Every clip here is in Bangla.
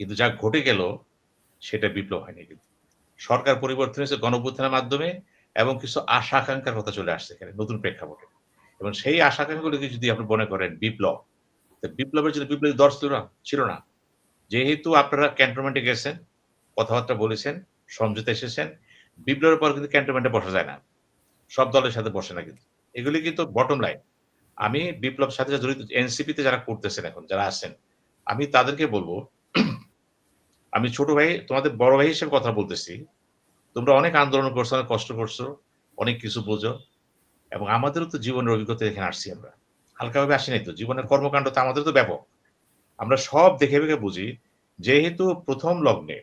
কিন্তু যা ঘটে গেল সেটা বিপ্লব হয়নি কিন্তু। সরকার পরিবর্তন হয়েছে গণঅভ্যুত্থানের মাধ্যমে এবং কিছু আশা আকাঙ্ক্ষার কথা চলে আসছে এখানে নতুন প্রেক্ষাপটে। এবং সেই আশা আকাঙ্ক্ষাগুলোকে যদি আপনি মনে করেন বিপ্লব, তো বিপ্লবের জন্য বিপ্লবী দল ছিল না। যেহেতু আপনারা ক্যান্টনমেন্টে গেছেন, কথাবার্তা বলেছেন, সমঝোতায় এসেছেন, বিপ্লবের পর কিন্তু ক্যান্টনমেন্টে বসা যায় না। সব দলের সাথে বসে না কিন্তু। এগুলি কিন্তু বটম লাইন। আমি বিপ্লবের সাথে যারা জড়িত এনসিপি তে যারা করতেছেন এখন, যারা আছেন, আমি তাদেরকে বলব, আমি ছোট ভাই তোমাদের বড় ভাই হিসেবে কথা বলতেছি। তোমরা অনেক আন্দোলন করছো, অনেক কষ্ট করছো, অনেক কিছু বোঝো এবং আমাদেরও তো জীবনের অভিজ্ঞতা এখানে আসছি আমরা। হালকাভাবে আসি নাই তো। জীবনের কর্মকাণ্ড তো আমাদের তো ব্যাপক। আমরা সব দেখে ভেবে বুঝি। যেহেতু ১ম লগ্নে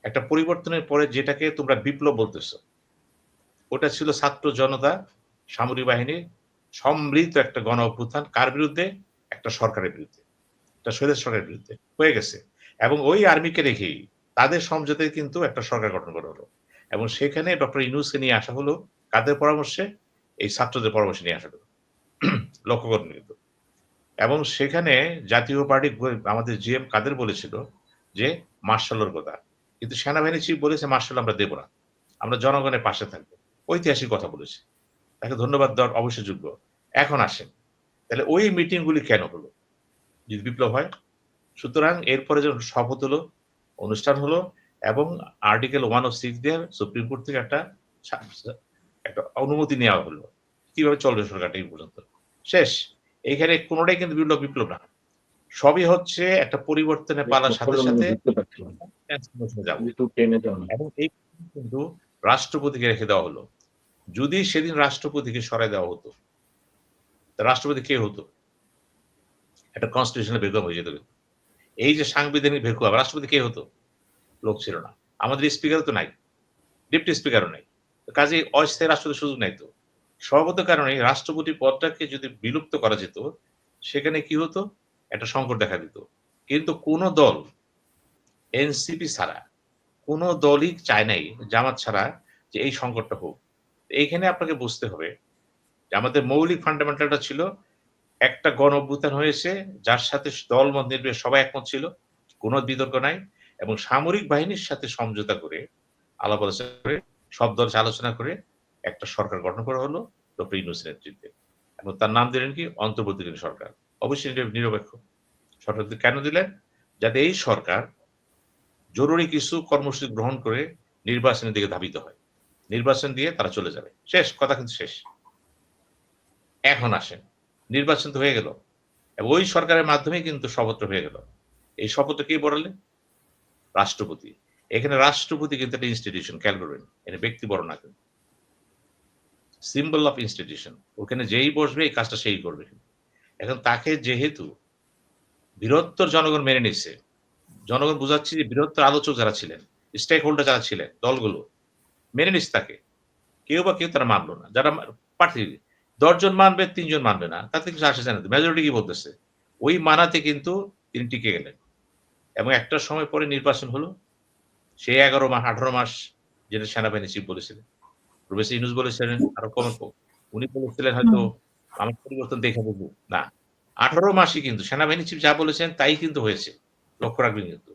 একটা পরিবর্তনের পরে যেটাকে তোমরা বিপ্লব বলতেছ, ওটা ছিল ছাত্র জনতা, সামরিক বাহিনীর সম্মিলিত একটা গণ অভ্যুত্থান কার বিরুদ্ধে? একটা সরকারের বিরুদ্ধে। একটা স্বৈরাচার সরকারের বিরুদ্ধে হয়ে গেছে। এবং ওই আর্মিকে রেখেই তাদের সমঝোতায় কিন্তু একটা সরকার গঠন করা হলো। এবং সেখানে ডক্টর ইউনূসকে নিয়ে আসা হলো কাদের পরামর্শে? এই ছাত্রদের পরামর্শে নিয়ে আসা হলো। লক্ষ্য করুন কিন্তু। এবং সেখানে জাতীয় পার্টি আমাদের জিএম কাদের বলেছিল যে মার্শাল র কথা। কিন্তু সেনাবাহিনী চিফ বলেছে মার্শাল আমরা দেব না। আমরা জনগণের পাশে থাকবো। ঐতিহাসিক কথা বলেছে। তাকে ধন্যবাদ দেওয়ার অবশ্যই যোগ্য। এখন আসেন। তাহলে ওই মিটিং গুলি কেন হলো? যদি বিপ্লব হয়? সুতরাং এরপরে যখন শপথ হলো, অনুষ্ঠান হলো এবং আর্টিকেল 106 দিয়ে সুপ্রিম কোর্ট থেকে সা সা একটা অনুমতি নেওয়া হলো। কিভাবে চলবে সরকারটা এই পর্যন্ত। শেষ। এইখানে কোনটাই কিন্তু বিপ্লব না। সবই হচ্ছে একটা পরিবর্তনের পালার সাথে, আমি সাথে বুঝতে পারছিলাম। ট্রান্সফরমেশন এ যাব। একটু টেনে যাও না। এবং এই কিন্তু রাষ্ট্রপতিকে রেখে দেওয়া হলো। যদি সেদিন রাষ্ট্রপতিকে সরায় দেওয়া হতো, রাষ্ট্রপতি কে হতো? একটা কনস্টিটিউশনাল ভ্যাকুয়াম হয়ে যেত কিন্তু। এই যে সাংবিধানিক ভ্যাকুয়াম, রাষ্ট্রপতি কে হতো? লোক ছিল না। আমাদের স্পিকারও তো নাই। ডেপুটি স্পিকারও নাই। কাজেই অস্থায়ী রাষ্ট্রপতির সুযোগ নাই তো। সর্বত কারণে রাষ্ট্রপতি পদটাকে যদি বিলুপ্ত করা যেত, সেখানে কি হতো? একটা সংকট দেখা দিত। কিন্তু কোন দল এনসিপি ছাড়া কোন দলই চায় নাই জামাত ছাড়া যে এই সংকটটা হোক। এইখানে আপনাকে বুঝতে হবে যে আমাদের মৌলিক ফান্ডামেন্টালটা ছিল একটা গণ অভ্যুত্থান হয়েছে যার সাথে দলমত নির্বিশেষে সবাই একমত ছিল। কোন বিতর্ক নাই এবং সামরিক বাহিনীর সাথে সমঝোতা করে আলাপ আলোচনা করে সব দল আলোচনা করে একটা সরকার গঠন করা হলো ডক্টর ইউনূসের নেতৃত্বে। এবং তার নাম দিলেন কি? অন্তর্বর্তীকালীন সরকার। অবশ্যই নিরপেক্ষ। সরকার কেন দিলেন? যাতে এই সরকার জরুরি কিছু কর্মসূচি গ্রহণ করে নির্বাচনের দিকে ধাবিত হয়। নির্বাচন দিয়ে তারা চলে যাবে। শেষ, কথা কিন্তু শেষ। এখন আসেন। নির্বাচন তো হয়ে গেল। এবং ওই সরকারের মাধ্যমেই কিন্তু শপথটা হয়ে গেল। এই শপথটা কে পড়ালেন? রাষ্ট্রপতি। এখানে রাষ্ট্রপতি কিন্তু একটা ইনস্টিটিউশন, খেয়াল করবেন। এটা ব্যক্তি বড় না কিন্তু। Symbol of institution. ওখানে যেই বসবে এই কাজটা সেই করবে। এখন তাকে যেহেতু বৃহত্তর জনগণ মেনে নিচ্ছে, জনগণ বুঝাচ্ছে যে বৃহত্তর আলোচক যারা ছিলেন, স্টেক হোল্ডার যারা ছিলেন, দলগুলো মেনে নিচ্ছে তাকে। কেউ বা কেউ তারা মানল না। যারা প্রার্থী ১০ জন মানবে, ৩ জন মানবে না। তাতে কিছু আসে যায় না। মেজরিটি কি বলতেছে? ওই মানাতে কিন্তু তিনি টিকে গেলেন। এবং একটা সময় পরে নির্বাচন হলো। সেই ১১ মাস ১৮ মাস যেটা সেনাবাহিনী চিফ বলেছিলেন। প্রফেসর ইউনূস বলেছিলেন আরো কম উনি বলেছিলেন হয়তো হুম। আমার পরিবর্তন দেখে বুঝব। না। ১৮ মাসই কিন্তু সেনাবাহিনী চিফ যা বলেছেন তাই কিন্তু হয়েছে। লক্ষ্য রাখবেন কিন্তু।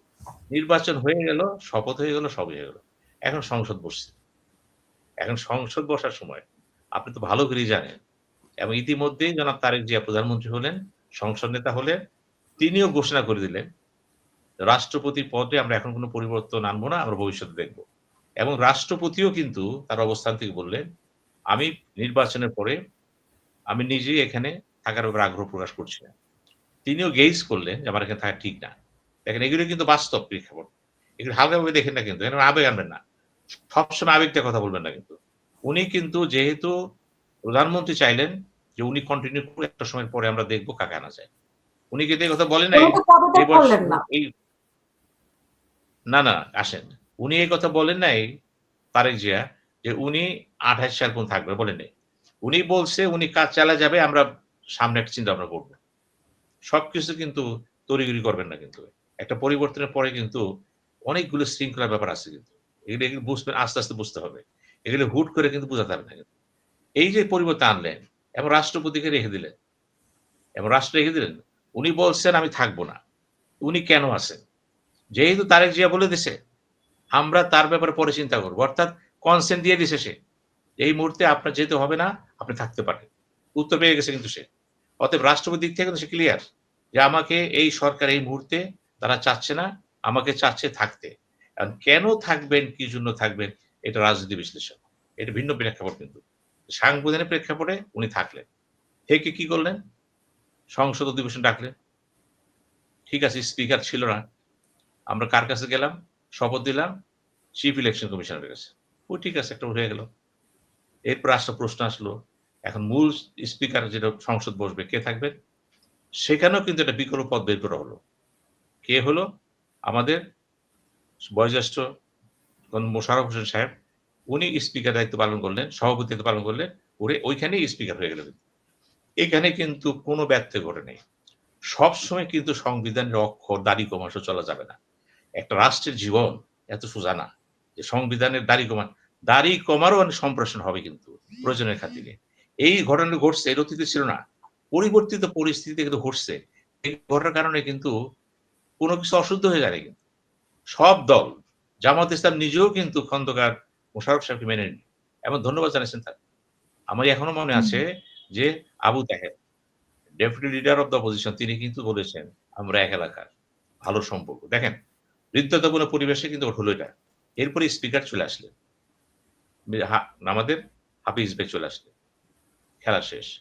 নির্বাচন হয়ে গেল, শপথ হয়ে গেল, সবই হয়ে গেল। এখন সংসদ বসছে। এখন সংসদ বসার সময় আপনি তো ভালো করেই জানেন এবং ইতিমধ্যেই জনাব তারেক জিয়া প্রধানমন্ত্রী হলেন, সংসদ নেতা হলেন। তিনিও ঘোষণা করে দিলেন, রাষ্ট্রপতি পদে আমরা এখন কোন পরিবর্তন আনবো না, আমরা ভবিষ্যতে দেখব। এবং রাষ্ট্রপতিও কিন্তু তার অবস্থান থেকে বললেন, আমি নির্বাচনের পরে আমি নিজেই এখানে থাকার ব্যাপারে আগ্রহ প্রকাশ করছি না। তিনিও গেইজ করলেন যে আমার এখানে থাকা ঠিক না। দেখেন এগুলো কিন্তু বাস্তব প্রেক্ষাপট। এগুলো হালকাভাবে দেখেন না কিন্তু। এখানে আবেগ আনবেন না। সবসময় আবেগ দিয়ে কথা বলবেন না কিন্তু। উনি কিন্তু যেহেতু প্রধানমন্ত্রী চাইলেন যে উনি কন্টিনিউ করে একটা সময়ের পরে আমরা দেখব কাকে আনা যায়। উনি কিন্তু এই কথা বলেন নাই উনি তো পদত্যাগ এই বর্ষ করলেন না। এই না, আসেন। উনি এই কথা বলেন নাই তারেক জিয়া যে উনি ২৮ সাল পর্যন্ত থাকবে বলেন নাই। উনি বলছে উনি কাজ চালায় যাবে আমরা সামনে একটা চিন্তা ভাবনা করব। সবকিছু কিন্তু তড়িঘড়ি করবেন না কিন্তু। একটা পরিবর্তনের পরে কিন্তু অনেকগুলো শৃঙ্খলার ব্যাপার আছে কিন্তু। এগুলো বুঝবেন আস্তে, আস্তে বুঝতে হবে। এগুলো হুট করে কিন্তু বোঝাতে হবে না কিন্তু। এই যে পরিবর্তন আনলেন এবং রাষ্ট্রপতিকে রেখে দিলেন এবং রাষ্ট্র রেখে দিলেন। উনি বলছেন আমি থাকব না। উনি কেন আছেন? যেহেতু তারেক জিয়া বলে দিছে, আমরা তার ব্যাপারে পরে চিন্তা করব। অর্থাৎ কনসেন্ট দিয়ে দিছে সে। এই মুহূর্তে আপনার যেতে হবে না, আপনি থাকতে পারেন। উত্তর পেয়ে গেছে কিন্তু সে। অতএব রাষ্ট্রপতির দিক থেকে কিন্তু সে ক্লিয়ার যে আমাকে এই সরকার এই মুহূর্তে তারা চাচ্ছে না, আমাকে চাচ্ছে থাকতে। এখন কেন থাকবেন, কি জন্য থাকবেন এটা রাজনীতি বিশ্লেষণ। এটা ভিন্ন প্রেক্ষাপট কিন্তু। সাংবিধানিক প্রেক্ষাপটে উনি থাকলেন। থেকে কি করলেন? সংসদ অধিবেশন ডাকলেন। ঠিক আছে স্পিকার ছিল না। আমরা কার কাছে গেলাম? শপথ দিলাম চিফ ইলেকশন কমিশনারের কাছে। ও ঠিক আছে একটা উঠে গেল। এরপর আসলো প্রশ্ন আসলো, এখন মূল স্পিকার যেটা সংসদ বসবে কে থাকবেন? সেখানেও কিন্তু একটা বিকল্প পথ বের করা হলো। কে হলো? আমাদের বয়োজ্যেষ্ঠ মোশাররফ হোসেন সাহেব। উনি স্পিকার দায়িত্ব পালন করলেন, সভাপতির দায়িত্ব পালন করলেন। ওইখানেই স্পিকার হয়ে গেলেন। এখানে কিন্তু কোনো ব্যত্যয় ঘটে নাই। সবসময় কিন্তু সংবিধানের অক্ষর দাড়ি কমাসও চলা যাবে না। একটা রাষ্ট্রের জীবন এত সোজা না যে সংবিধানের দাড়ি কমারও অনেক সম্প্রসারণ হবে কিন্তু প্রয়োজনের খাতিরে। এই ঘটনা ঘটছে এর অতীতে ছিল না। পরিবর্তিত পরিস্থিতি কিন্তু ঘটছে। এই ঘটার কারণে কিন্তু কোনো কিছু অশুদ্ধ হয়ে যায় না কিন্তু। সব দল জামাত ইসলাম নিজেও কিন্তু খন্দকার মোশাররফ সাহেবকে মেনে নেননি। এবং ধন্যবাদ জানিয়েছেন তার। আমার এখনো মনে হুম, আছে যে Abu Taher deputy leader of the opposition তিনি কিন্তু বলেছেন, "আমরা এক এলাকার। ভালো সম্পর্ক।" দেখেন, হৃদ্যতাপূর্ণ পরিবেশে কিন্তু হলো এটা। এরপরে স্পিকার চলে আসলেন। আমাদের হাফিজ ভাই চলে আসলেন। খেলা শেষ।